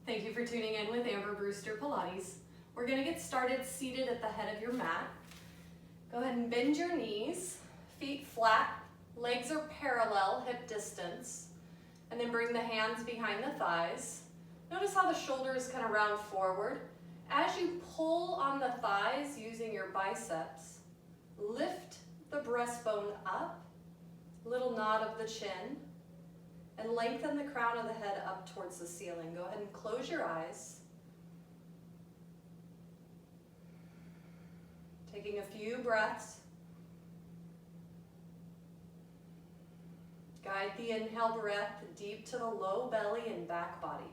Thank you for tuning in with Amber Brewster Pilates. We're going to get started seated at the head of your mat. Go ahead and bend your knees, feet flat, legs are parallel, hip distance, and then bring the hands behind the thighs. Notice how the shoulders kind of round forward. As you pull on the thighs using your biceps, lift the breastbone up, little nod of the chin, and lengthen the crown of the head up towards the ceiling. Go ahead and close your eyes. Taking a few breaths. Guide the inhale breath deep to the low belly and back body.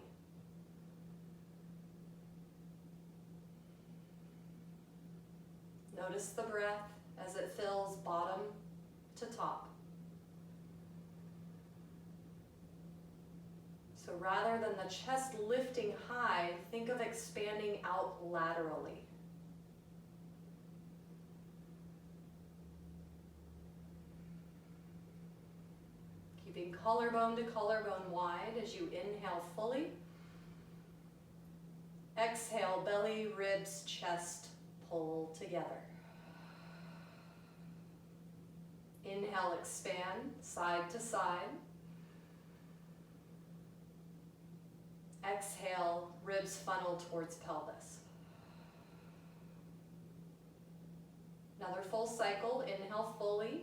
Notice the breath as it fills bottom to top. So rather than the chest lifting high, think of expanding out laterally. Keeping collarbone to collarbone wide as you inhale fully. Exhale, belly, ribs, chest pull together. Inhale, expand, side to side. Exhale, ribs funnel towards pelvis. Another full cycle, inhale fully.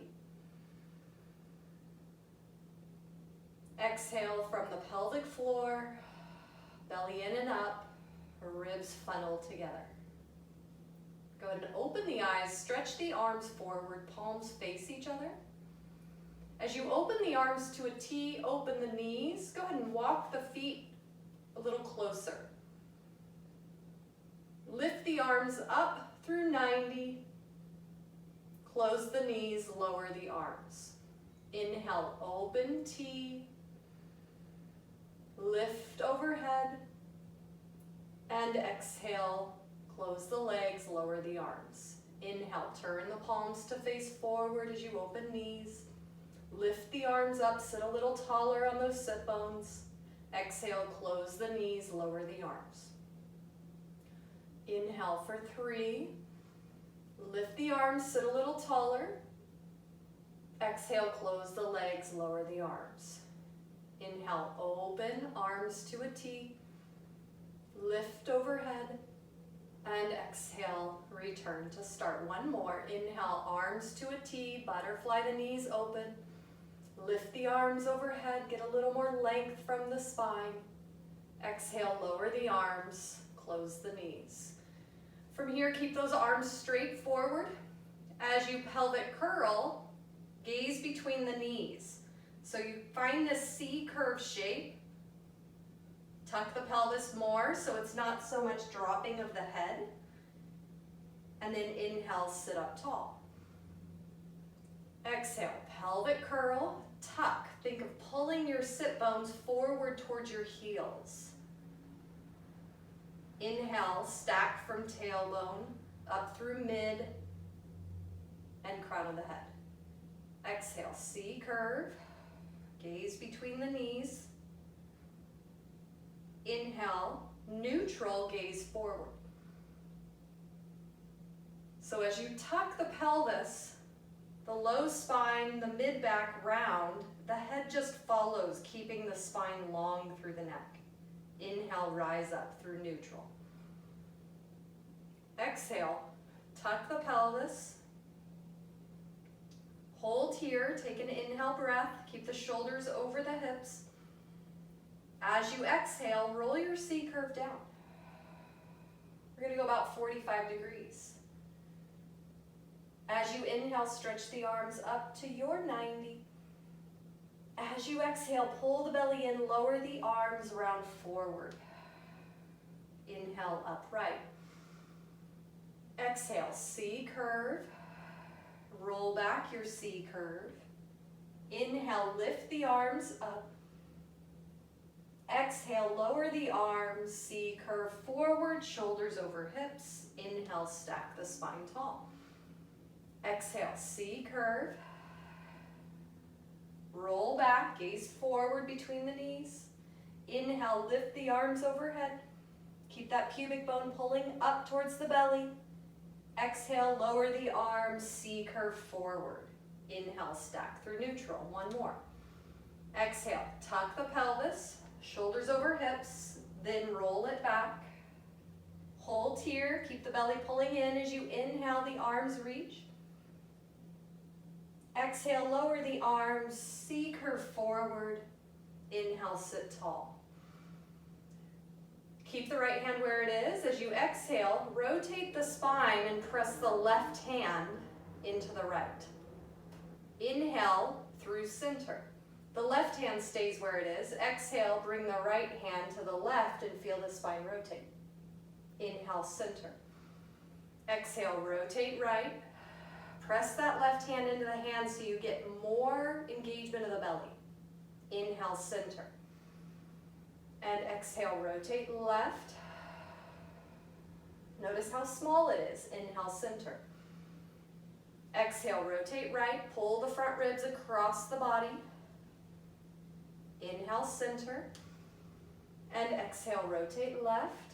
Exhale from the pelvic floor, belly in and up, ribs funnel together. Go ahead and open the eyes, stretch the arms forward, palms face each other. As you open the arms to a T, open the knees. Go ahead and walk the feet a little closer. Lift the arms up through 90. Close the knees, lower the arms. Inhale, open T. Lift overhead. And exhale, close the legs, lower the arms. Inhale, turn the palms to face forward as you open knees. Lift the arms up, sit a little taller on those sit bones. Exhale, close the knees, lower the arms. Inhale for 3. Lift the arms, sit a little taller. Exhale, close the legs, lower the arms. Inhale, open, arms to a T. Lift overhead. And exhale, return to start. One more. Inhale, arms to a T, butterfly the knees open. Lift the arms overhead, get a little more length from the spine. Exhale, lower the arms, close the knees. From here, keep those arms straight forward. As you pelvic curl, gaze between the knees. So you find this C curve shape. Tuck the pelvis more so it's not so much dropping of the head. And then inhale, sit up tall. Exhale, pelvic curl, tuck. Think of pulling your sit bones forward towards your heels. Inhale, stack from tailbone up through mid and crown of the head. Exhale, C curve, gaze between the knees. Inhale, neutral, gaze forward. So as you tuck the pelvis, the low spine, the mid-back round, the head just follows, keeping the spine long through the neck. Inhale, rise up through neutral. Exhale, tuck the pelvis. Hold here, take an inhale breath, keep the shoulders over the hips. As you exhale, roll your C curve down. We're going to go about 45 degrees. As you inhale, stretch the arms up to your 90. As you exhale, pull the belly in, lower the arms, round forward. Inhale, upright. Exhale, C curve. Roll back your C curve. Inhale, lift the arms up. Exhale, lower the arms, C curve forward, shoulders over hips. Inhale, stack the spine tall. Exhale, C curve. Roll back, gaze forward between the knees. Inhale, lift the arms overhead. Keep that pubic bone pulling up towards the belly. Exhale, lower the arms, C curve forward. Inhale, stack through neutral. One more. Exhale, tuck the pelvis, shoulders over hips, then roll it back. Hold here, keep the belly pulling in as you inhale, the arms reach. Exhale, lower the arms, C curve forward. Inhale, sit tall. Keep the right hand where it is. As you exhale, rotate the spine and press the left hand into the right. Inhale through center. The left hand stays where it is. Exhale, bring the right hand to the left and feel the spine rotate. Inhale, center. Exhale, rotate right. Press that left hand into the hand so you get more engagement of the belly. Inhale, center. And exhale, rotate left. Notice how small it is. Inhale, center. Exhale, rotate right. Pull the front ribs across the body. Inhale, center. And exhale, rotate left.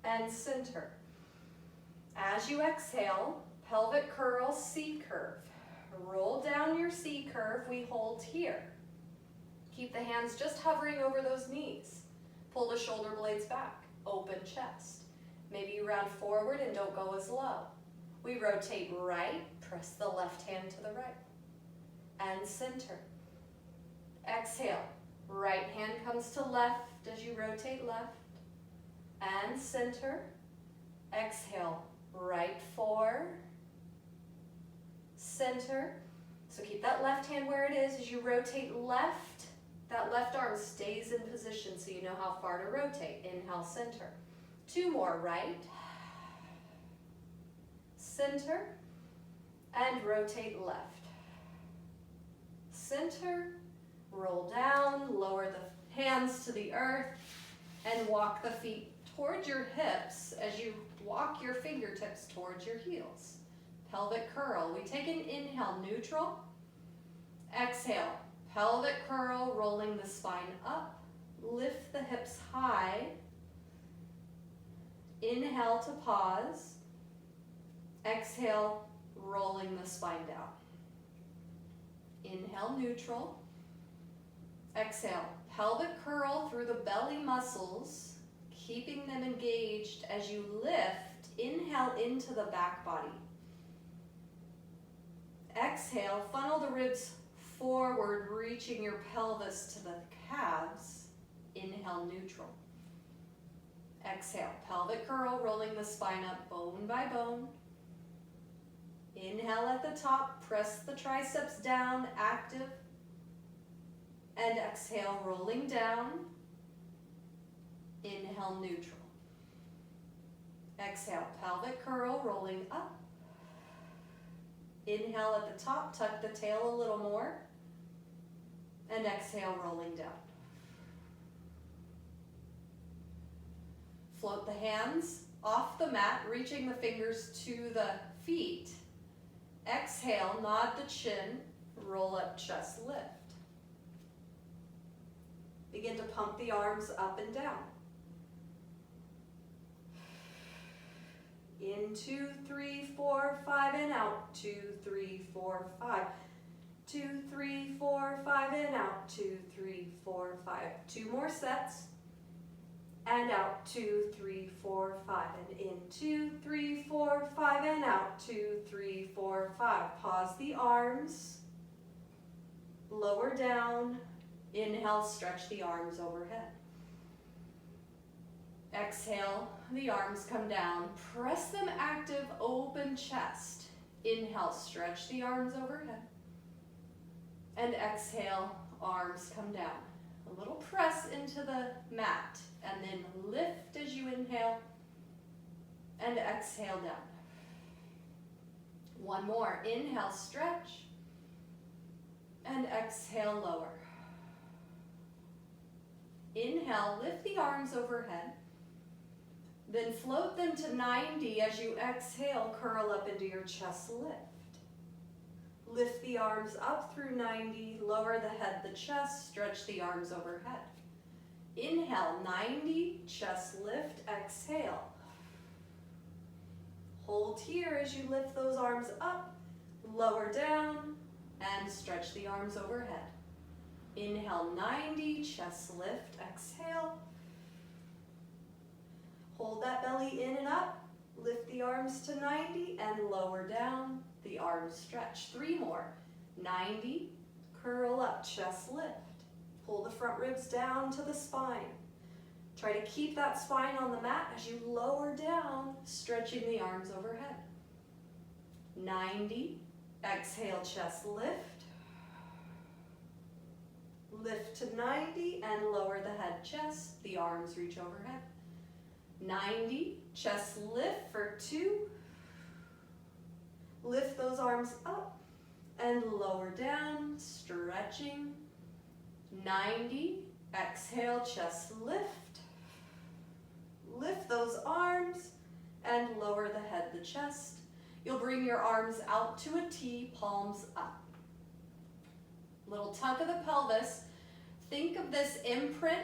And center. As you exhale, pelvic curl, C curve. Roll down your C curve. We hold here. Keep the hands just hovering over those knees. Pull the shoulder blades back. Open chest. Maybe you round forward and don't go as low. We rotate right. Press the left hand to the right. And center. Exhale. Right hand comes to left as you rotate left. And center. Exhale. Right 4. Center. So keep that left hand where it is as you rotate left. That left arm stays in position so you know how far to rotate. Inhale, center. 2 more, right. Center. And rotate left. Center. Roll down. Lower the hands to the earth. And walk the feet towards your hips as you walk your fingertips towards your heels. Pelvic curl. We take an inhale, neutral. Exhale. Pelvic curl, rolling the spine up. Lift the hips high. Inhale to pause. Exhale, rolling the spine down. Inhale, neutral. Exhale, pelvic curl through the belly muscles, keeping them engaged as you lift. Inhale into the back body. Exhale, funnel the ribs forward, reaching your pelvis to the calves. Inhale, neutral. Exhale, pelvic curl, rolling the spine up bone by bone. Inhale at the top, press the triceps down, active. And exhale, rolling down. Inhale, neutral. Exhale, pelvic curl, rolling up. Inhale at the top, tuck the tail a little more. And exhale, rolling down. Float the hands off the mat, reaching the fingers to the feet. Exhale, nod the chin, roll up, chest lift. Begin to pump the arms up and down. In 2, 3, 4, 5, and out. 2, 3, 4, 5. 2, 3, 4, 5, and out. 2, 3, 4, 5. 2 more sets. And out. 2, 3, 4, 5. And in 2, 3, 4, 5, and out. 2, 3, 4, 5. Pause the arms. Lower down. Inhale, stretch the arms overhead. Exhale, the arms come down. Press them active, open chest. Inhale, stretch the arms overhead. And exhale, arms come down. A little press into the mat. And then lift as you inhale. And exhale down. One more. Inhale, stretch. And exhale, lower. Inhale, lift the arms overhead. Then float them to 90 as you exhale, curl up into your chest lift. Lift the arms up through 90, lower the head, the chest, stretch the arms overhead. Inhale, 90, chest lift, exhale. Hold here as you lift those arms up, lower down, and stretch the arms overhead. Inhale, 90, chest lift, exhale. Hold that belly in and up, lift the arms to 90 and lower down, the arms stretch. 3 more, 90, curl up, chest lift. Pull the front ribs down to the spine. Try to keep that spine on the mat as you lower down, stretching the arms overhead. 90, exhale, chest lift. Lift to 90 and lower the head, chest, the arms reach overhead. 90, chest lift for 2. Lift those arms up and lower down, stretching. 90, exhale, chest lift. Lift those arms and lower the head, the chest. You'll bring your arms out to a T, palms up. Little tuck of the pelvis. Think of this imprint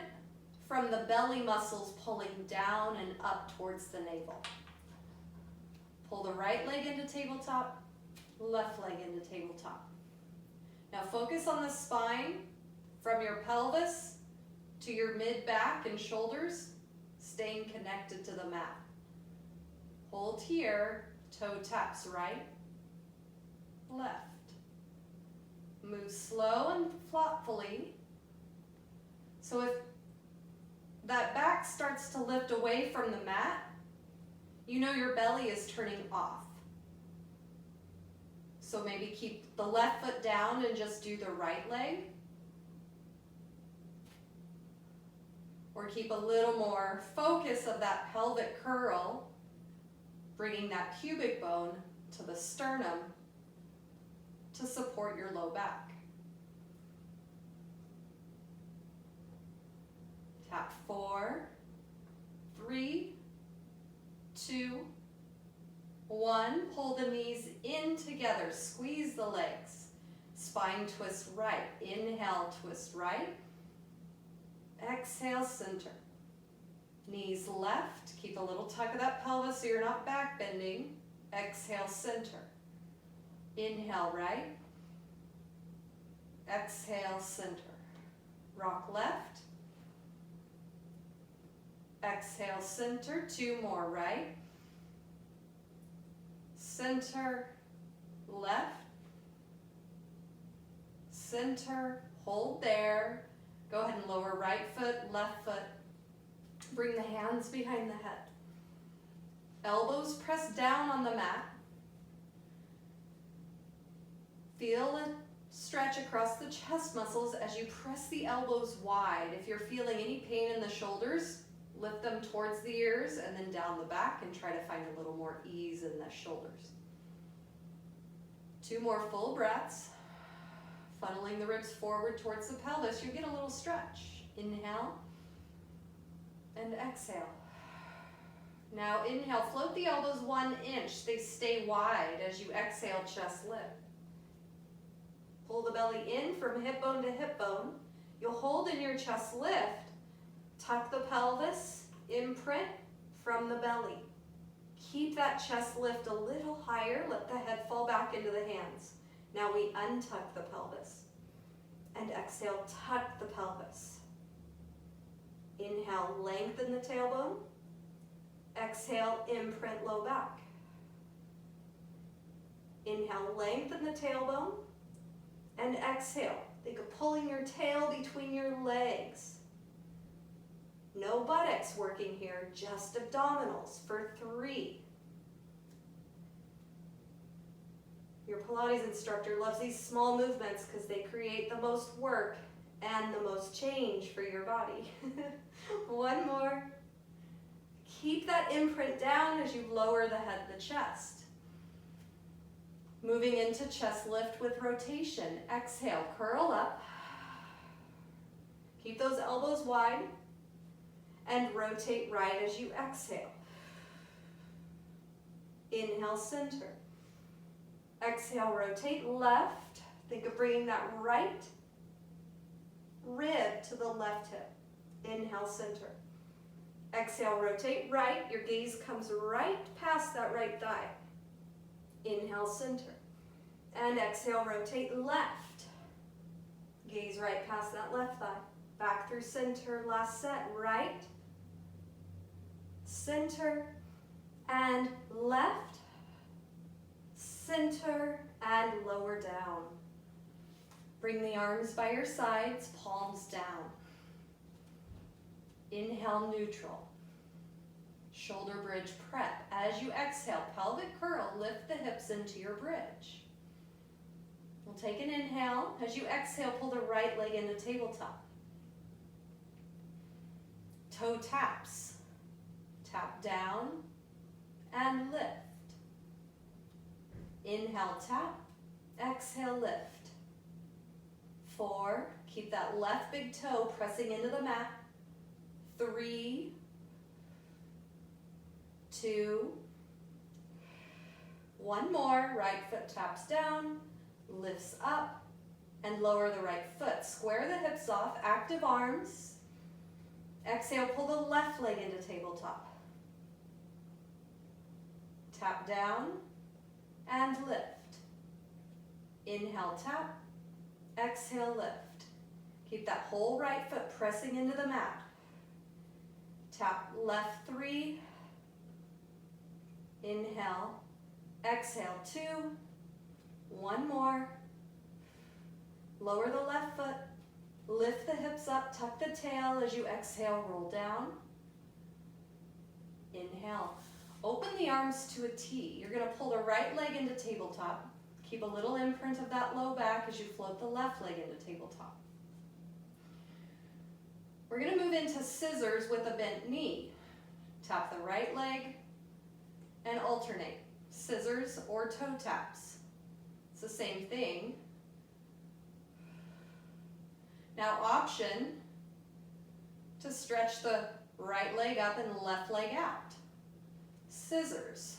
from the belly muscles pulling down and up towards the navel. Pull the right leg into tabletop, left leg into tabletop. Now focus on the spine from your pelvis to your mid-back and shoulders, staying connected to the mat. Hold here, toe taps right, left. Move slow and thoughtfully. So if that back starts to lift away from the mat, you know your belly is turning off. So maybe keep the left foot down and just do the right leg. Or keep a little more focus of that pelvic curl, bringing that pubic bone to the sternum to support your low back. Tap 4, 3, 2, 1. Pull the knees in together, squeeze the legs. Spine twist right. Inhale, twist right. Exhale, center. Knees left. Keep a little tuck of that pelvis so you're not back bending. Exhale, center. Inhale, right. Exhale, center. Rock left. Exhale, center. 2 more, right. Center, left. Center, hold there. Go ahead and lower right foot, left foot. Bring the hands behind the head. Elbows press down on the mat. Feel a stretch across the chest muscles as you press the elbows wide. If you're feeling any pain in the shoulders, lift them towards the ears and then down the back and try to find a little more ease in the shoulders. 2 more full breaths. Funneling the ribs forward towards the pelvis, you get a little stretch. Inhale and exhale. Now inhale, float the elbows 1 inch. They stay wide as you exhale, chest lift. Pull the belly in from hip bone to hip bone. You'll hold in your chest lift. Tuck the pelvis, imprint from the belly. Keep that chest lift a little higher. Let the head fall back into the hands. Now we untuck the pelvis. And exhale, tuck the pelvis. Inhale, lengthen the tailbone. Exhale, imprint low back. Inhale, lengthen the tailbone. And exhale, think of pulling your tail between your legs. No buttocks working here, just abdominals for 3. Your Pilates instructor loves these small movements because they create the most work and the most change for your body. 1 more. Keep that imprint down as you lower the head, the chest. Moving into chest lift with rotation. Exhale, curl up. Keep those elbows wide. And rotate right as you exhale. Inhale, center. Exhale, rotate left. Think of bringing that right rib to the left hip. Inhale, center. Exhale, rotate right. Your gaze comes right past that right thigh. Inhale, center. And exhale, rotate left. Gaze right past that left thigh. Back through center, last set. Right, center, and left, center, and lower down. Bring the arms by your sides, palms down. Inhale, neutral. Shoulder bridge prep. As you exhale, pelvic curl, lift the hips into your bridge. We'll take an inhale. As you exhale, pull the right leg into tabletop. Toe taps. Tap down and lift. Inhale, tap. Exhale, lift. 4. Keep that left big toe pressing into the mat. 3, 2, 1 more. Right foot taps down, lifts up, and lower the right foot. Square the hips off, active arms. Exhale, pull the left leg into tabletop. Tap down and lift. Inhale, tap. Exhale, lift. Keep that whole right foot pressing into the mat. Tap left 3. Inhale. Exhale, 2. 1 more. Lower the left foot. Lift the hips up, tuck the tail as you exhale, roll down. Inhale. Open the arms to a T. You're going to pull the right leg into tabletop. Keep a little imprint of that low back as you float the left leg into tabletop. We're going to move into scissors with a bent knee. Tap the right leg and alternate. Scissors or toe taps. It's the same thing. Now option to stretch the right leg up and left leg out. Scissors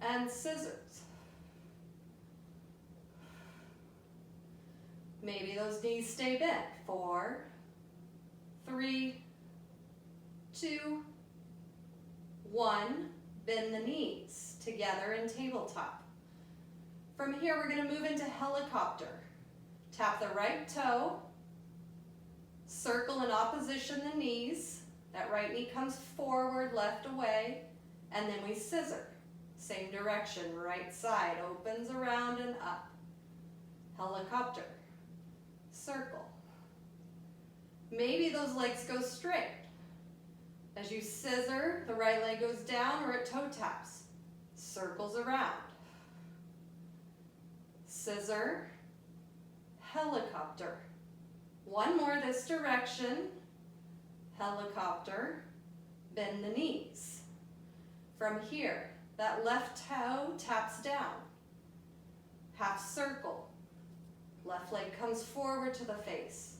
and scissors. Maybe those knees stay bent. 4, 3, 2, 1. Bend the knees together in tabletop. From here, we're going to move into helicopter. Tap the right toe, circle in opposition the knees. That right knee comes forward, left away, and then we scissor. Same direction, right side opens around and up. Helicopter, circle. Maybe those legs go straight. As you scissor, the right leg goes down or it toe taps. Circles around. Scissor, helicopter. 1 more this direction. Helicopter, bend the knees. From here, that left toe taps down. Half circle. Left leg comes forward to the face.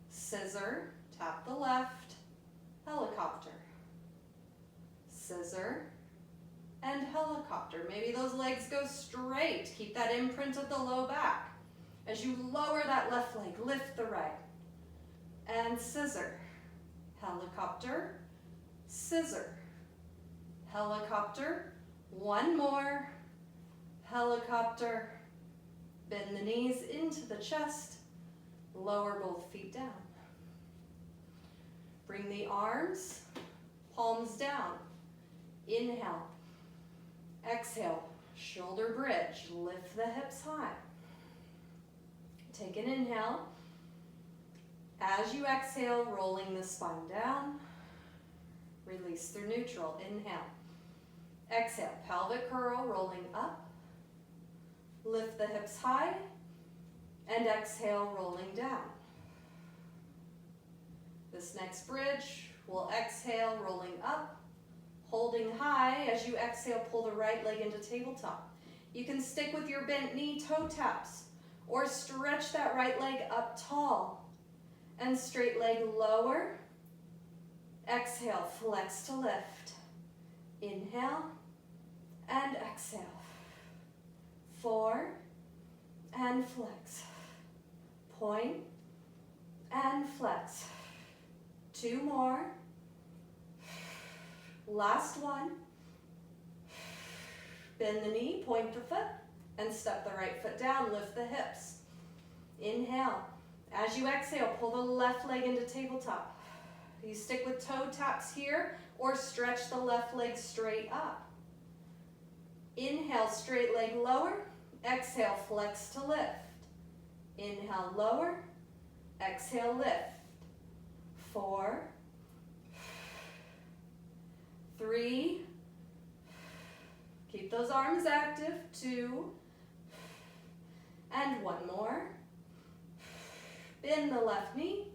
Scissor, tap the left, helicopter. Scissor and helicopter. Maybe those legs go straight. Keep that imprint of the low back. As you lower that left leg, lift the right. And scissor. Helicopter, scissor. Helicopter. 1 more. Helicopter. Bend the knees into the chest. Lower both feet down. Bring the arms, palms down. Inhale. Exhale. Shoulder bridge. Lift the hips high. Take an inhale. As you exhale, rolling the spine down. Release through neutral. Inhale. Exhale. Pelvic curl, rolling up. Lift the hips high. And exhale, rolling down. This next bridge, we'll exhale, rolling up. Holding high. As you exhale, pull the right leg into tabletop. You can stick with your bent knee toe taps. Or stretch that right leg up tall. And straight leg lower. Exhale, flex to lift. Inhale and exhale. 4, and flex. Point, and flex. 2 more. Last one. Bend the knee, point the foot, and step the right foot down. Lift the hips. Inhale. As you exhale, pull the left leg into tabletop. You stick with toe taps here, or stretch the left leg straight up. Inhale, straight leg lower. Exhale, flex to lift. Inhale, lower. Exhale, lift. 4, 3, keep those arms active. 2, and 1 more. Bend the left knee,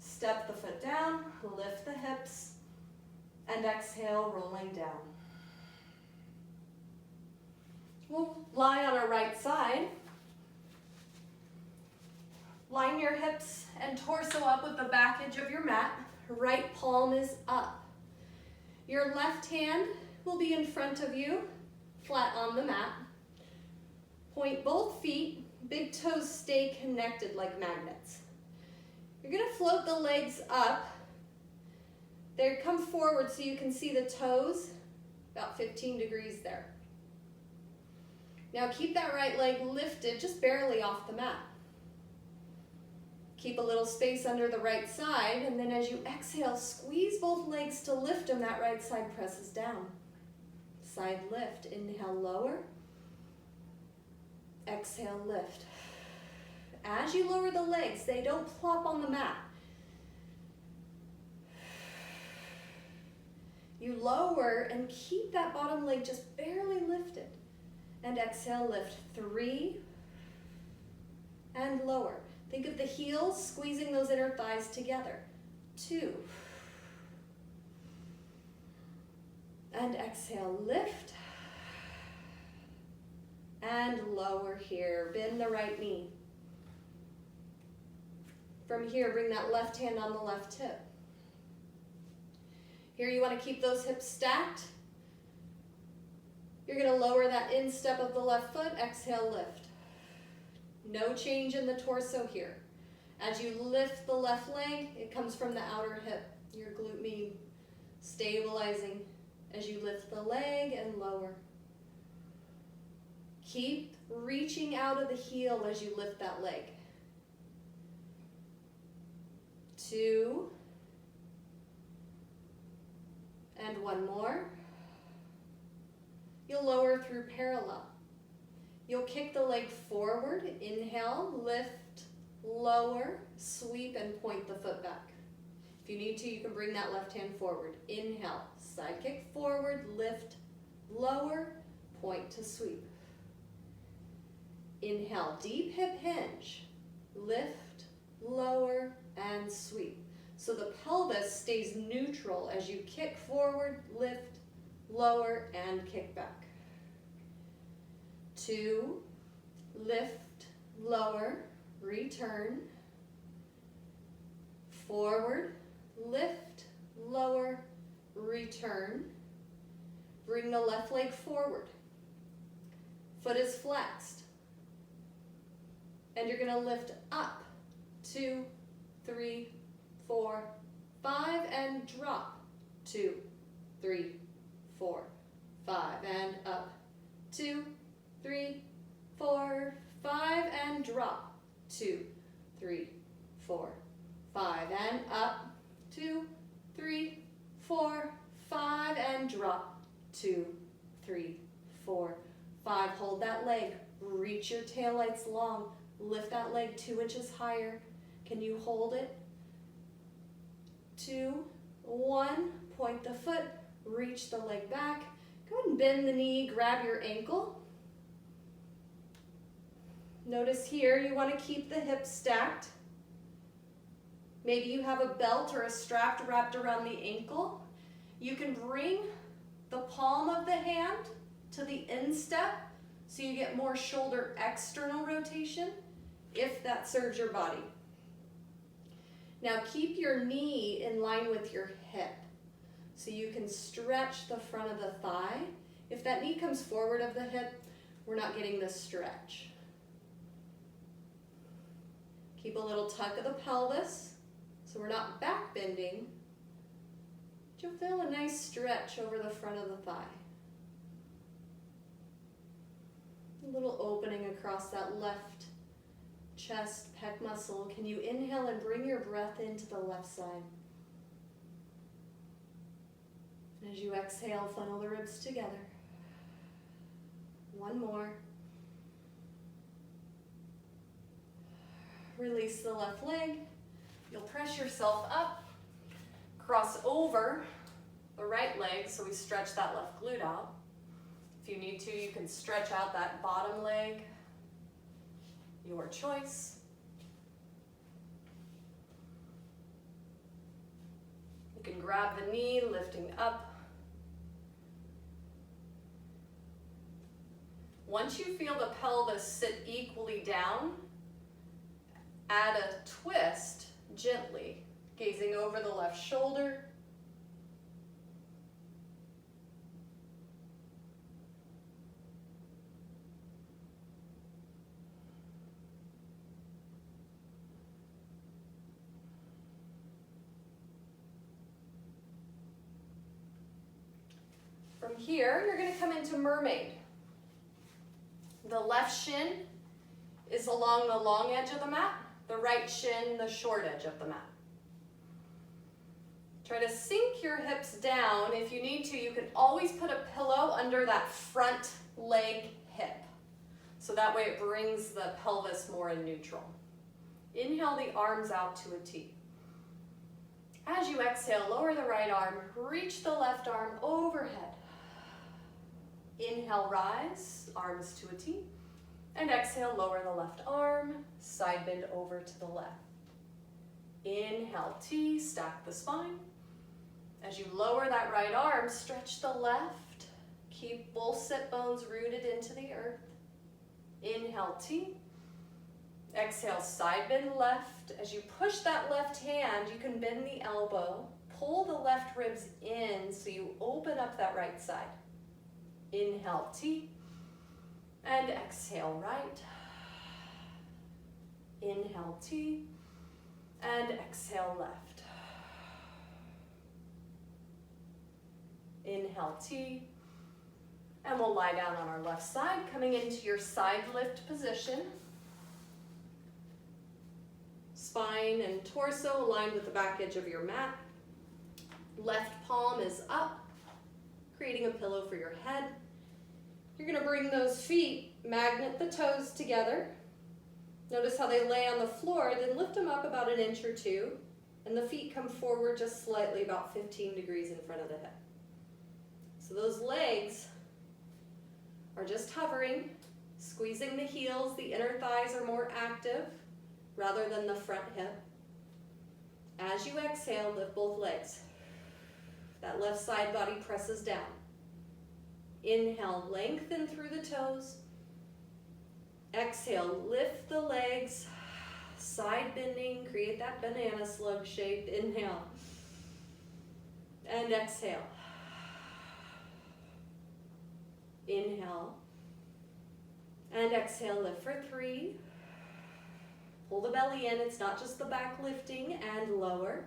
step the foot down, lift the hips, and exhale, rolling down. We'll lie on our right side. Line your hips and torso up with the back edge of your mat. Right palm is up. Your left hand will be in front of you, flat on the mat. Point both feet, big toes stay connected like magnets. You're gonna float the legs up. They come forward so you can see the toes, about 15 degrees there. Now keep that right leg lifted, just barely off the mat. Keep a little space under the right side, and then as you exhale, squeeze both legs to lift them. That right side presses down. Side lift. Inhale, lower. Exhale, lift. As you lower the legs, they don't plop on the mat. You lower and keep that bottom leg just barely lifted. And exhale, lift. 3, and lower. Think of the heels squeezing those inner thighs together. 2. And exhale, lift. And lower here. Bend the right knee. From here, bring that left hand on the left hip. Here you want to keep those hips stacked. You're going to lower that instep of the left foot. Exhale, lift. No change in the torso here. As you lift the left leg, it comes from the outer hip. Your glute med stabilizing as you lift the leg and lower. Keep reaching out of the heel as you lift that leg. 2, and 1 more. You'll lower through parallel. You'll kick the leg forward. Inhale, lift, lower, sweep, and point the foot back. If you need to, you can bring that left hand forward. Inhale, side kick forward, lift, lower, point to sweep. Inhale, deep hip hinge, lift, lower, and sweep. So the pelvis stays neutral as you kick forward, lift, lower, and kick back. 2, lift, lower, return, forward, lift, lower, return. Bring the left leg forward. Foot is flexed. And you're going to lift up. 2, 3, 4, 5, and drop. 2, 3, 4, 5, and up. 2, 3, 4, 5, and drop. 2, 3, 4, 5, and up. 2, 3, 4, 5, and drop. 2, 3, 4, 5. Hold that leg. Reach your taillights long. Lift that leg 2 inches higher. Can you hold it? 2, 1. Point the foot. Reach the leg back. Go ahead and bend the knee. Grab your ankle. Notice here you want to keep the hips stacked. Maybe you have a belt or a strap wrapped around the ankle. You can bring the palm of the hand to the instep so you get more shoulder external rotation if that serves your body. Now keep your knee in line with your hip so you can stretch the front of the thigh. If that knee comes forward of the hip, we're not getting this stretch. Keep a little tuck of the pelvis, so we're not back bending. But you'll feel a nice stretch over the front of the thigh. A little opening across that left chest, pec muscle. Can you inhale and bring your breath into the left side? As you exhale, funnel the ribs together. One more. Release the left leg. You'll press yourself up, cross over the right leg so we stretch that left glute out. If you need to, you can stretch out that bottom leg. Your choice. You can grab the knee, lifting up. Once you feel the pelvis sit equally down, add a twist gently, gazing over the left shoulder. From here, you're going to come into Mermaid. The left shin is along the long edge of the mat, the right shin the short edge of the mat. Try to sink your hips down. If you need to, you can always put a pillow under that front leg hip. So that way it brings the pelvis more in neutral. Inhale the arms out to a T. As you exhale, lower the right arm, reach the left arm overhead. Inhale, rise, arms to a T. And exhale, lower the left arm, side bend over to the left. Inhale, T, stack the spine. As you lower that right arm, stretch the left. Keep both sit bones rooted into the earth. Inhale, T. Exhale, side bend left. As you push that left hand, you can bend the elbow. Pull the left ribs in so you open up that right side. Inhale, T. And exhale, right. Inhale, T. And exhale, left. Inhale, T. And we'll lie down on our left side, coming into your side lift position. Spine and torso aligned with the back edge of your mat. Left palm is up, creating a pillow for your head. You're going to bring those feet, magnet the toes together. Notice how they lay on the floor, then lift them up about 1 inch or 2, and the feet come forward just slightly, about 15 degrees in front of the hip. So those legs are just hovering, squeezing the heels. The inner thighs are more active rather than the front hip. As you exhale, lift both legs. That left side body presses down. Inhale, lengthen through the toes. Exhale, lift the legs, side bending, create that banana slug shape. Inhale and exhale. Inhale and exhale, lift for 3. Pull the belly in, it's not just the back lifting, and lower.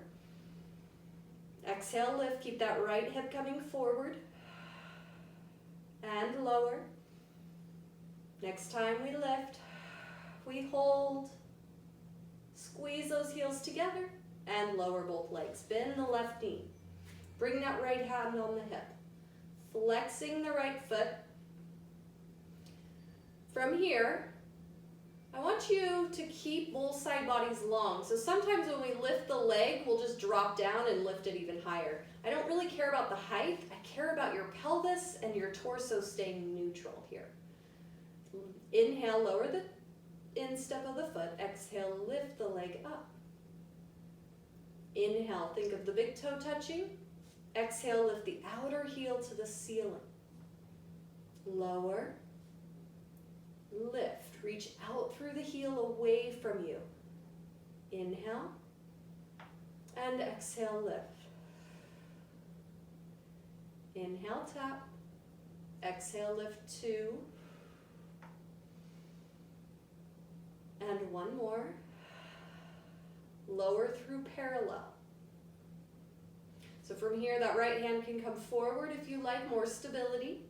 Exhale, lift, keep that right hip coming forward. And lower. Next time we lift, we hold, squeeze those heels together, and lower both legs. Bend the left knee. Bring that right hand on the hip. Flexing the right foot. From here, I want you to keep both side bodies long. So sometimes when we lift the leg, we'll just drop down and lift it even higher. I don't really care about the height. I care about your pelvis and your torso staying neutral here. Inhale, lower the instep of the foot. Exhale, lift the leg up. Inhale, think of the big toe touching. Exhale, lift the outer heel to the ceiling. Lower, lift, reach out through the heel away from you. Inhale, and exhale, lift. Inhale, tap. Exhale, lift 2. And one more. Lower through parallel. So from here, that right hand can come forward if you like more stability.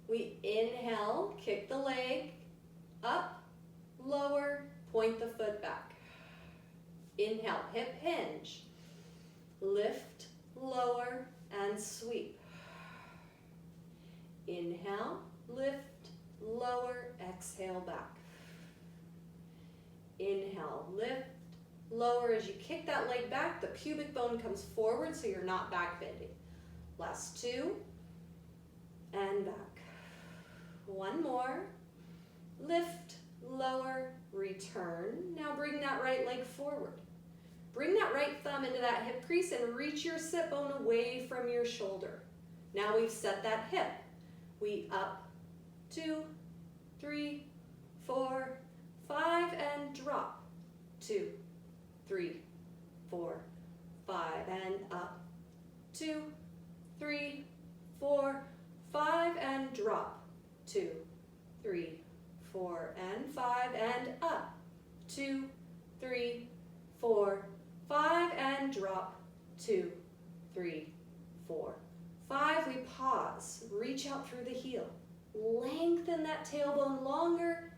We inhale, kick the leg up, lower, point the foot back. Inhale, hip hinge. Lift, lower, and sweep. Inhale, lift, lower, exhale back. Inhale, lift, lower. As you kick that leg back, the pubic bone comes forward so you're not back bending. Last two, and back. One more. Lift, lower, return. Now bring that right leg forward. Bring that right thumb into that hip crease and reach your sit bone away from your shoulder. Now we've set that hip. We up, 2, 3, 4, 5, and drop. 2, 3, 4, 5, and up. 2, 3, 4, 5, and drop. 2, 3, 4, and 5, and up. 2, 3, 4, 5, and drop. 2, 3, 4, 5. We pause. Reach out through the heel. Lengthen that tailbone longer.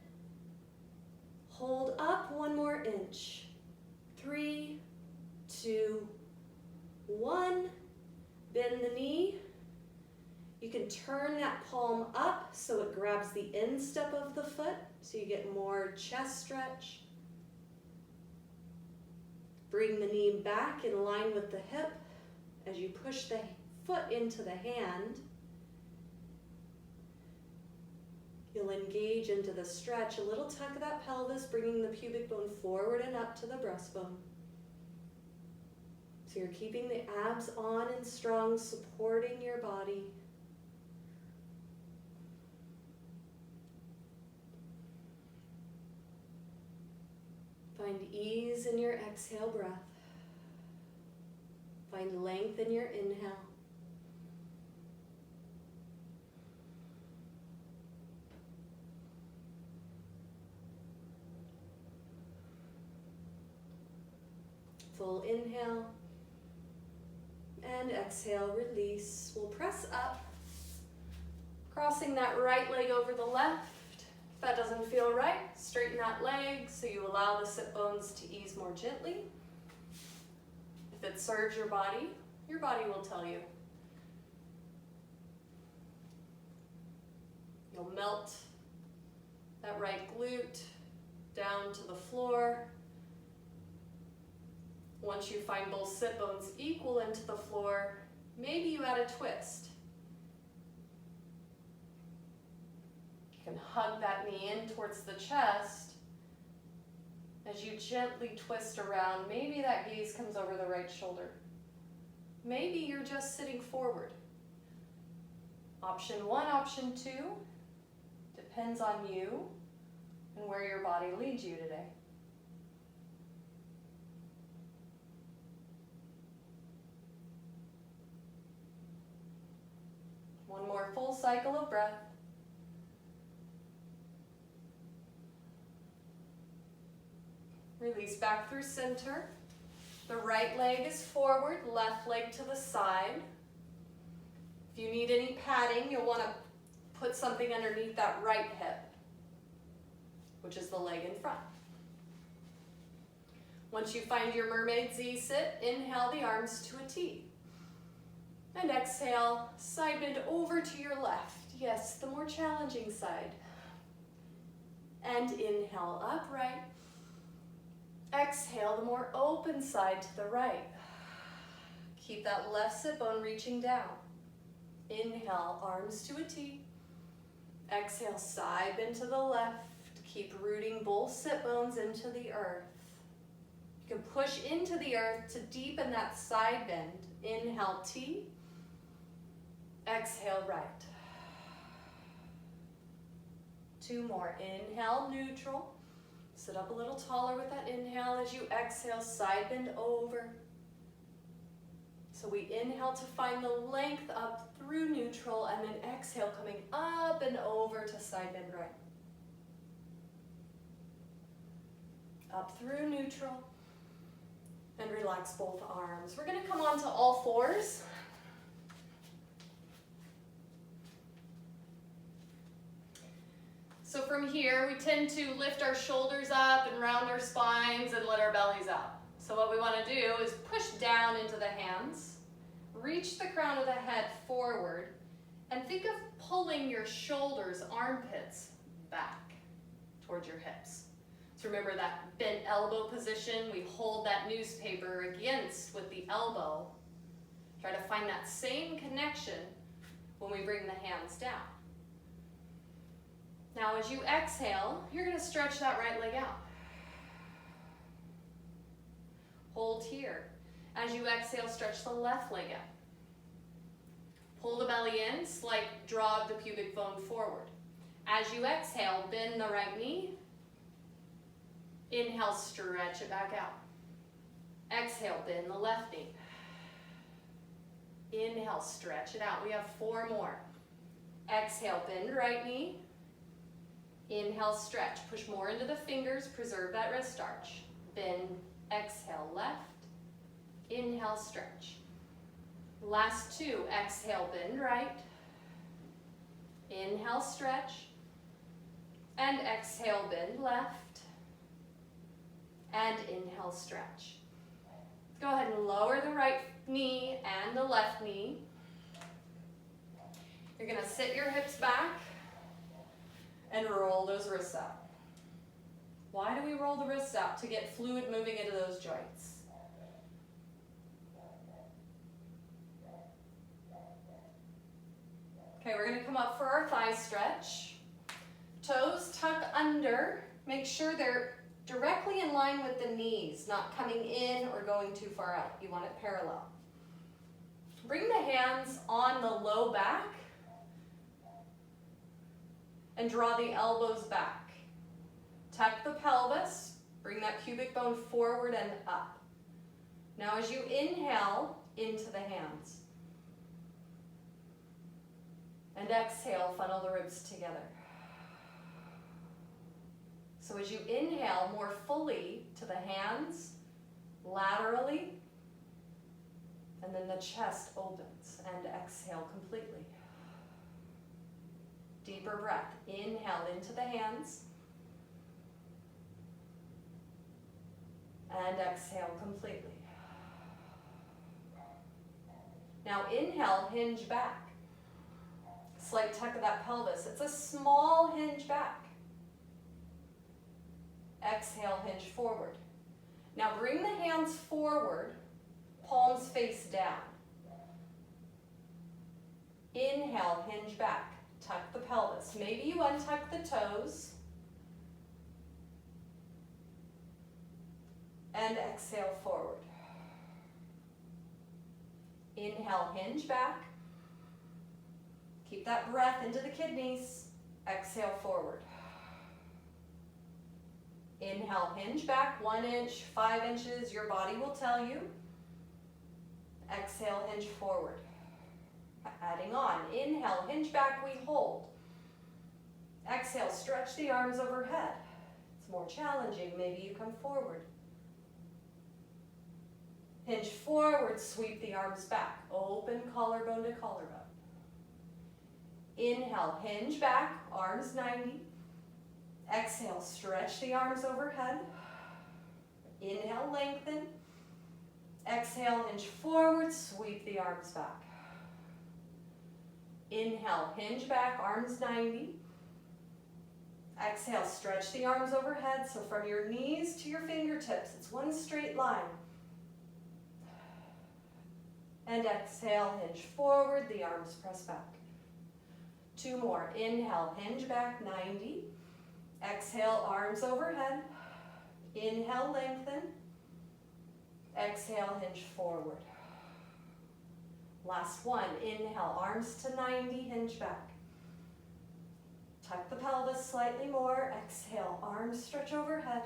Hold up one more inch. 3, 2, 1. Bend the knee. You can turn that palm up so it grabs the instep of the foot so you get more chest stretch. Bring the knee back in line with the hip as you push the foot into the hand. You'll engage into the stretch, a little tuck of that pelvis, bringing the pubic bone forward and up to the breastbone. So you're keeping the abs on and strong, supporting your body. Find ease in your exhale breath. Find length in your inhale. Full inhale. And exhale, release. We'll press up, crossing that right leg over the left. If that doesn't feel right, straighten that leg so you allow the sit bones to ease more gently. If it serves your body will tell you. You'll melt that right glute down to the floor. Once you find both sit bones equal into the floor, maybe you add a twist. You can hug that knee in towards the chest. As you gently twist around, maybe that gaze comes over the right shoulder. Maybe you're just sitting forward. Option 1, option 2, depends on you and where your body leads you today. One more full cycle of breath. Release back through center. The right leg is forward, left leg to the side. If you need any padding, you'll want to put something underneath that right hip, which is the leg in front. Once you find your mermaid Z sit, inhale the arms to a T. And exhale, side bend over to your left. Yes, the more challenging side. And inhale, upright. Exhale, the more open side to the right. Keep that left sit bone reaching down. Inhale, arms to a T. Exhale, side bend to the left. Keep rooting both sit bones into the earth. You can push into the earth to deepen that side bend. Inhale, T. Exhale, right. 2 more. Inhale, neutral. Sit up a little taller with that inhale. As you exhale, side bend over. So we inhale to find the length up through neutral, and then exhale, coming up and over to side bend right. up through neutral, and relax both arms. We're gonna come onto all fours. So from here, we tend to lift our shoulders up and round our spines and let our bellies out. So what we wanna do is push down into the hands, reach the crown of the head forward, and think of pulling your shoulders, armpits, back towards your hips. So remember that bent elbow position, we hold that newspaper against with the elbow. Try to find that same connection when we bring the hands down. Now as you exhale, you're gonna stretch that right leg out. Hold here. As you exhale, stretch the left leg out. Pull the belly in, slight draw of the pubic bone forward. As you exhale, bend the right knee. Inhale, stretch it back out. Exhale, bend the left knee. Inhale, stretch it out. We have 4 more. Exhale, bend right knee. Inhale, stretch. Push more into the fingers, preserve that wrist arch. Bend, exhale, left. Inhale, stretch. Last 2, exhale, bend right. Inhale, stretch. And exhale, bend left. And inhale, stretch. Go ahead and lower the right knee and the left knee. You're gonna sit your hips back and roll those wrists out. Why do we roll the wrists out? To get fluid moving into those joints. Okay, we're gonna come up for our thigh stretch. Toes tuck under. Make sure they're directly in line with the knees, not coming in or going too far out. You want it parallel. Bring the hands on the low back and draw the elbows back. Tuck the pelvis, bring that pubic bone forward and up. Now as you inhale, into the hands. And exhale, funnel the ribs together. So as you inhale more fully to the hands, laterally, and then the chest opens, and exhale completely. Deeper breath. Inhale into the hands, and exhale completely. Now inhale, hinge back. Slight tuck of that pelvis. It's a small hinge back. Exhale, hinge forward. Now bring the hands forward, palms face down. Inhale, hinge back. Tuck the pelvis. Maybe you untuck the toes. And exhale forward. Inhale, hinge back. Keep that breath into the kidneys. Exhale forward. Inhale, hinge back, 1 inch, 5 inches, your body will tell you. Exhale, hinge forward. Adding on, inhale, hinge back, we hold. Exhale, stretch the arms overhead. It's more challenging, maybe you come forward. Hinge forward, sweep the arms back. Open collarbone to collarbone. Inhale, hinge back, arms 90. Exhale, stretch the arms overhead. Inhale, lengthen. Exhale, hinge forward, sweep the arms back. Inhale, hinge back, arms 90. Exhale, stretch the arms overhead. So from your knees to your fingertips, it's one straight line. And exhale, hinge forward, the arms press back. 2 more. Inhale, hinge back, 90. Exhale, arms overhead. Inhale, lengthen. Exhale, hinge forward. Last one. Inhale, arms to 90, hinge back. Tuck the pelvis slightly more. Exhale, arms stretch overhead.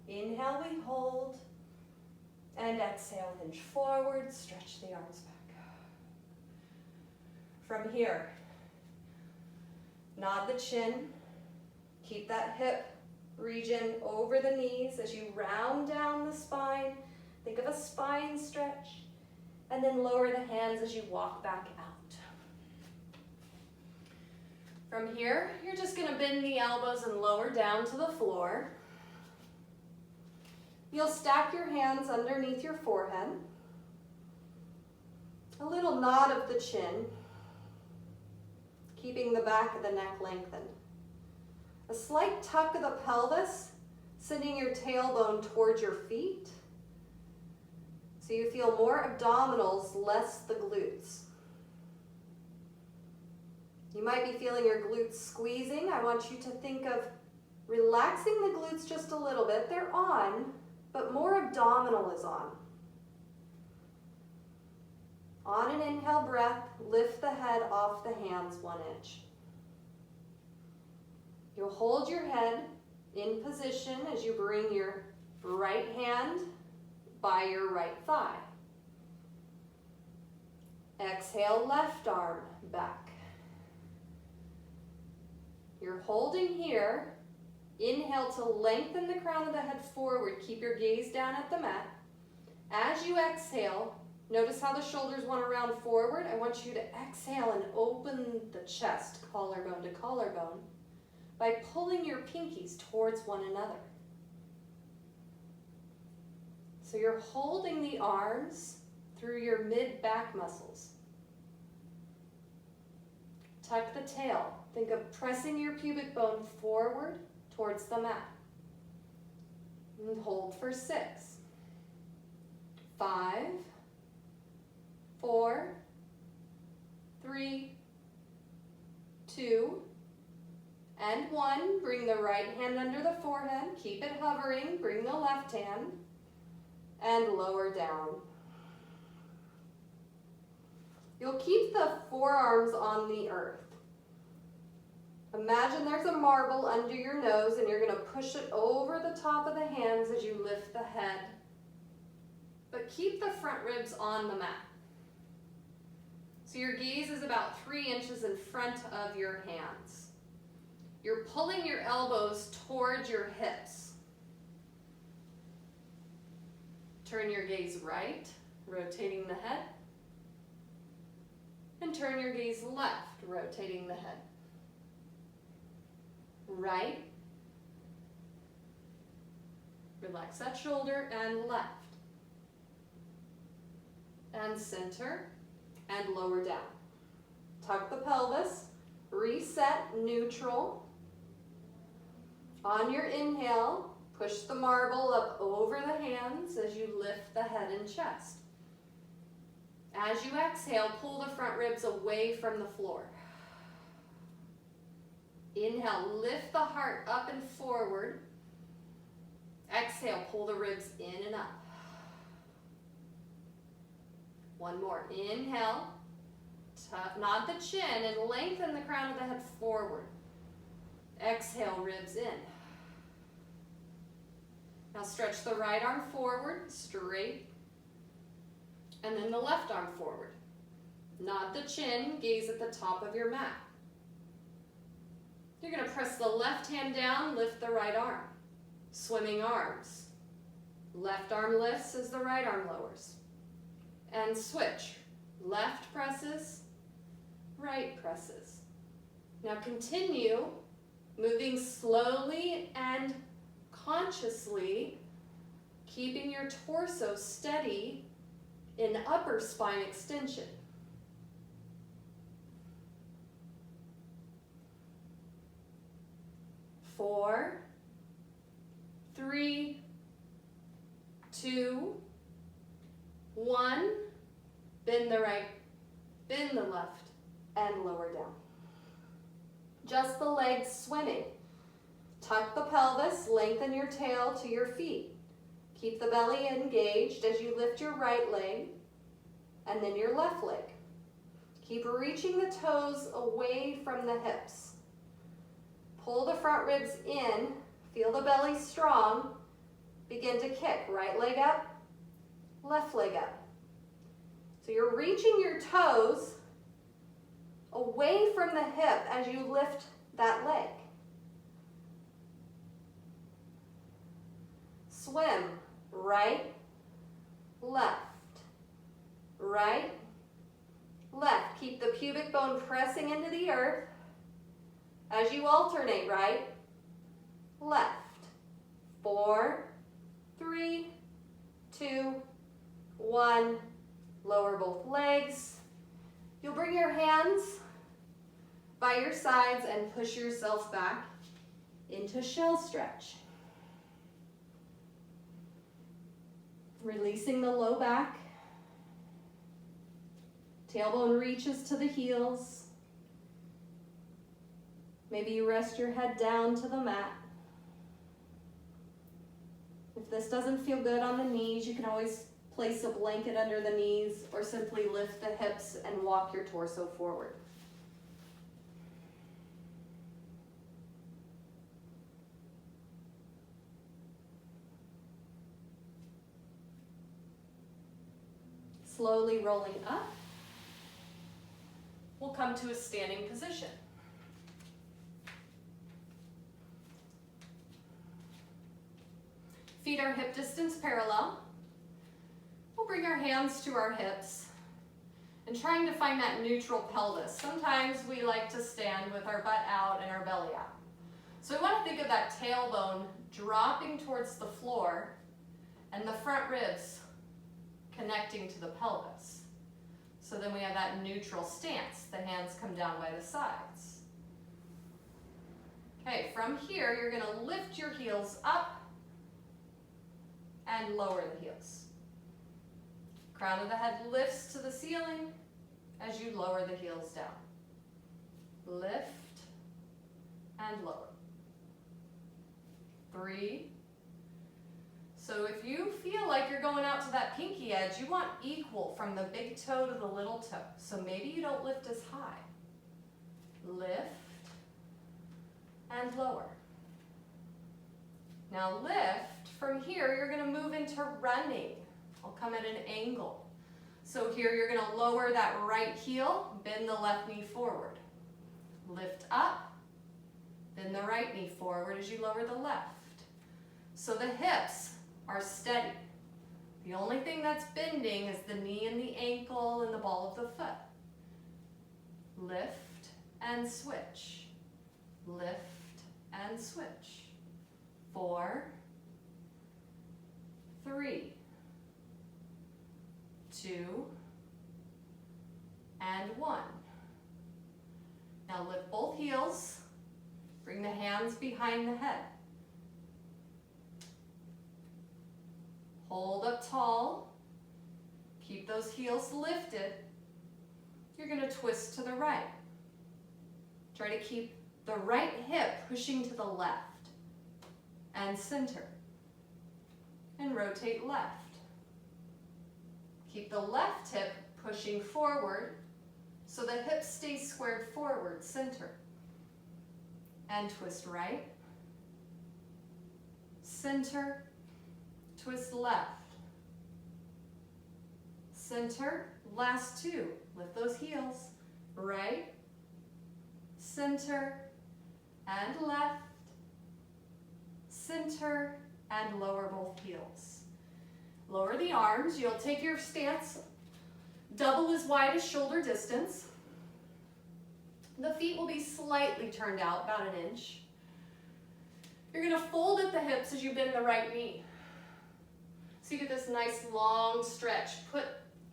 Inhale, we hold. And exhale, hinge forward, stretch the arms back. From here, nod the chin. Keep that hip region over the knees as you round down the spine. Think of a spine stretch. And then lower the hands as you walk back out. From here, you're just going to bend the elbows and lower down to the floor. You'll stack your hands underneath your forehead. A little nod of the chin, keeping the back of the neck lengthened. A slight tuck of the pelvis, sending your tailbone towards your feet. So you feel more abdominals, less the glutes. You might be feeling your glutes squeezing. I want you to think of relaxing the glutes just a little bit. They're on, but more abdominal is on. On an inhale breath, lift the head off the hands 1 inch. You'll hold your head in position as you bring your right hand by your right thigh. Exhale, left arm back. You're holding here. Inhale to lengthen the crown of the head forward. Keep your gaze down at the mat. As you exhale, notice how the shoulders want to round forward. I want you to exhale and open the chest, collarbone to collarbone, by pulling your pinkies towards one another. So you're holding the arms through your mid-back muscles. Tuck the tail. Think of pressing your pubic bone forward towards the mat. And hold for 6, 5, 4, 3, 2, and 1. Bring the right hand under the forehead. Keep it hovering. Bring the left hand and lower down. You'll keep the forearms on the earth. Imagine there's a marble under your nose and you're going to push it over the top of the hands as you lift the head. But keep the front ribs on the mat. So your gaze is about 3 inches in front of your hands. You're pulling your elbows towards your hips. Turn your gaze right, rotating the head. And turn your gaze left, rotating the head. Right. Relax that shoulder and left. And center and lower down. Tuck the pelvis, reset, neutral. On your inhale, push the marble up over the hands as you lift the head and chest. As you exhale, pull the front ribs away from the floor. Inhale, lift the heart up and forward. Exhale, pull the ribs in and up. One more. Inhale, nod the chin and lengthen the crown of the head forward. Exhale, ribs in. Now stretch the right arm forward, straight, and then the left arm forward. Nod the chin, gaze at the top of your mat. You're going to press the left hand down, lift the right arm. Swimming arms. Left arm lifts as the right arm lowers. And switch. Left presses, right presses. Now continue moving slowly and consciously, keeping your torso steady in upper spine extension. 4, 3, 2, 1. Bend the right, bend the left, and lower down. Just the legs swimming. Tuck the pelvis, lengthen your tail to your feet. Keep the belly engaged as you lift your right leg and then your left leg. Keep reaching the toes away from the hips. Pull the front ribs in, feel the belly strong. Begin to kick, right leg up, left leg up. So you're reaching your toes away from the hip as you lift that leg. swim. Right, left, right, left. Keep the pubic bone pressing into the earth as you alternate, right, left. 4, 3, 2, 1. Lower both legs. You'll bring your hands by your sides and push yourself back into shell stretch. Releasing the low back. Tailbone reaches to the heels. Maybe you rest your head down to the mat. If this doesn't feel good on the knees, you can always place a blanket under the knees or simply lift the hips and walk your torso forward. Slowly rolling up, we'll come to a standing position. Feet are hip distance parallel. We'll bring our hands to our hips and trying to find that neutral pelvis. Sometimes we like to stand with our butt out and our belly out. So we want to think of that tailbone dropping towards the floor and the front ribs connecting to the pelvis. So then we have that neutral stance. The hands come down by the sides. Okay, from here you're going to lift your heels up and lower the heels. Crown of the head lifts to the ceiling as you lower the heels down. Lift and lower. 3. So if you feel like you're going out to that pinky edge, you want equal from the big toe to the little toe. So maybe you don't lift as high. Lift and lower. Now lift. From here, you're going to move into running. I'll come at an angle. So here you're going to lower that right heel, bend the left knee forward. Lift up, bend the right knee forward as you lower the left. So the hips are steady. The only thing that's bending is the knee and the ankle and the ball of the foot. Lift and switch. Lift and switch. 4, 3, 2, and 1. Now lift both heels. Bring the hands behind the head. Hold up tall. Keep those heels lifted. You're going to twist to the right. Try to keep the right hip pushing to the left and center. And rotate left. Keep the left hip pushing forward so the hip stays squared forward, center. And twist right. Center. Twist left. Center. Last 2. Lift those heels. Right. Center. And left. Center. And lower both heels. Lower the arms. You'll take your stance double as wide as shoulder distance. The feet will be slightly turned out, about an inch. You're going to fold at the hips as you bend the right knee. So you get this nice long stretch. Put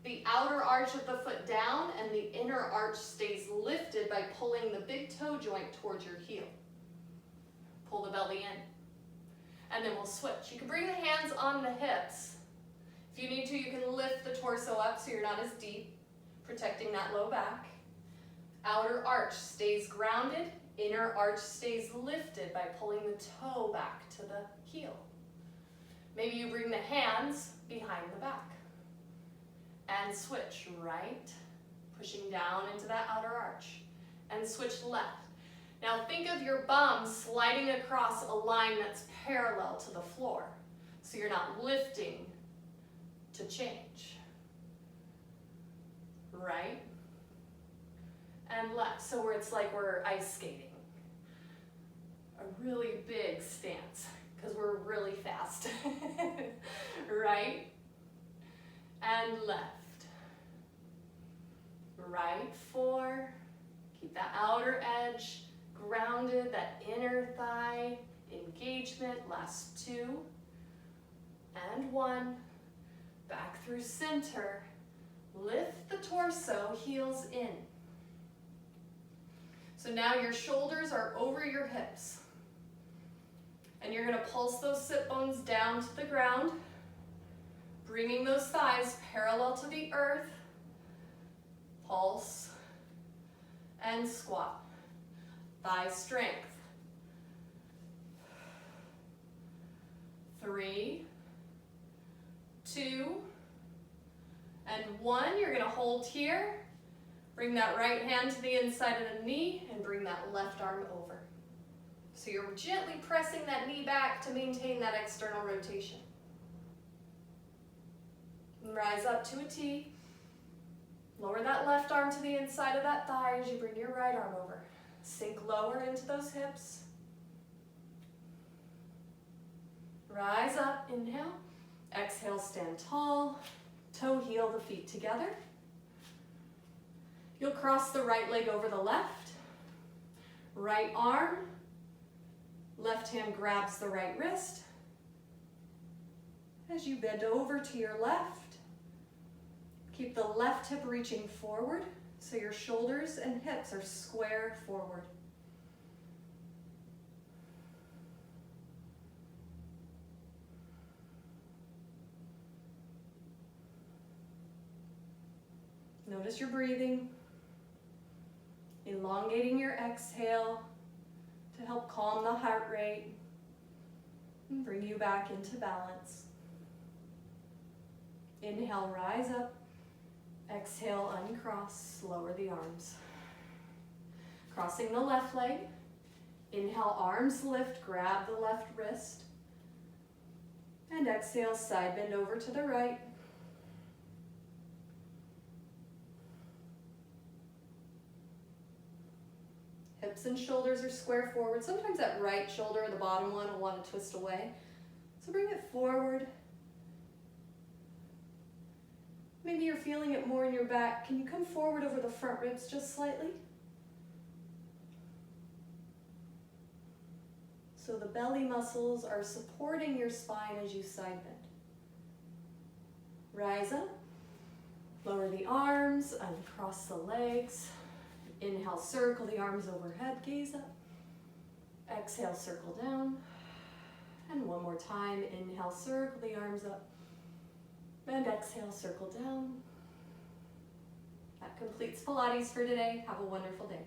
the outer arch of the foot down and the inner arch stays lifted by pulling the big toe joint towards your heel. Pull the belly in. And then we'll switch. You can bring the hands on the hips. If you need to, you can lift the torso up so you're not as deep, protecting that low back. Outer arch stays grounded, inner arch stays lifted by pulling the toe back to the heel. Maybe you bring the hands behind the back. And switch right, pushing down into that outer arch. And switch left. Now think of your bum sliding across a line that's parallel to the floor. So you're not lifting to change. Right and left. So where it's like we're ice skating. A really big stance. because we're really fast. Right and left. Right 4. Keep that outer edge grounded, that inner thigh engagement. Last 2 and 1. Back through center. Lift the torso, heels in. So now your shoulders are over your hips. And you're going to pulse those sit bones down to the ground, bringing those thighs parallel to the earth. Pulse and squat. Thigh strength. 3, 2, and 1. You're going to hold here. Bring that right hand to the inside of the knee and bring that left arm over. So you're gently pressing that knee back to maintain that external rotation. And rise up to a T. Lower that left arm to the inside of that thigh as you bring your right arm over. Sink lower into those hips. Rise up, inhale. Exhale, stand tall. Toe heel the feet together. You'll cross the right leg over the left. Right arm. Left hand grabs the right wrist. As you bend over to your left, keep the left hip reaching forward so your shoulders and hips are square forward. Notice your breathing, elongating your exhale to help calm the heart rate and bring you back into balance. Inhale, rise up. Exhale, uncross, lower the arms. Crossing the left leg. Inhale, arms lift, grab the left wrist. And exhale, side bend over to the right. Hips and shoulders are square forward. Sometimes that right shoulder, the bottom one, will want to twist away. So bring it forward. Maybe you're feeling it more in your back. Can you come forward over the front ribs just slightly? So the belly muscles are supporting your spine as you side bend. Rise up. Lower the arms, uncross the legs. Inhale, circle the arms overhead, gaze up. Exhale, circle down. And one more time, inhale, circle the arms up. And exhale, circle down. That completes Pilates for today. Have a wonderful day.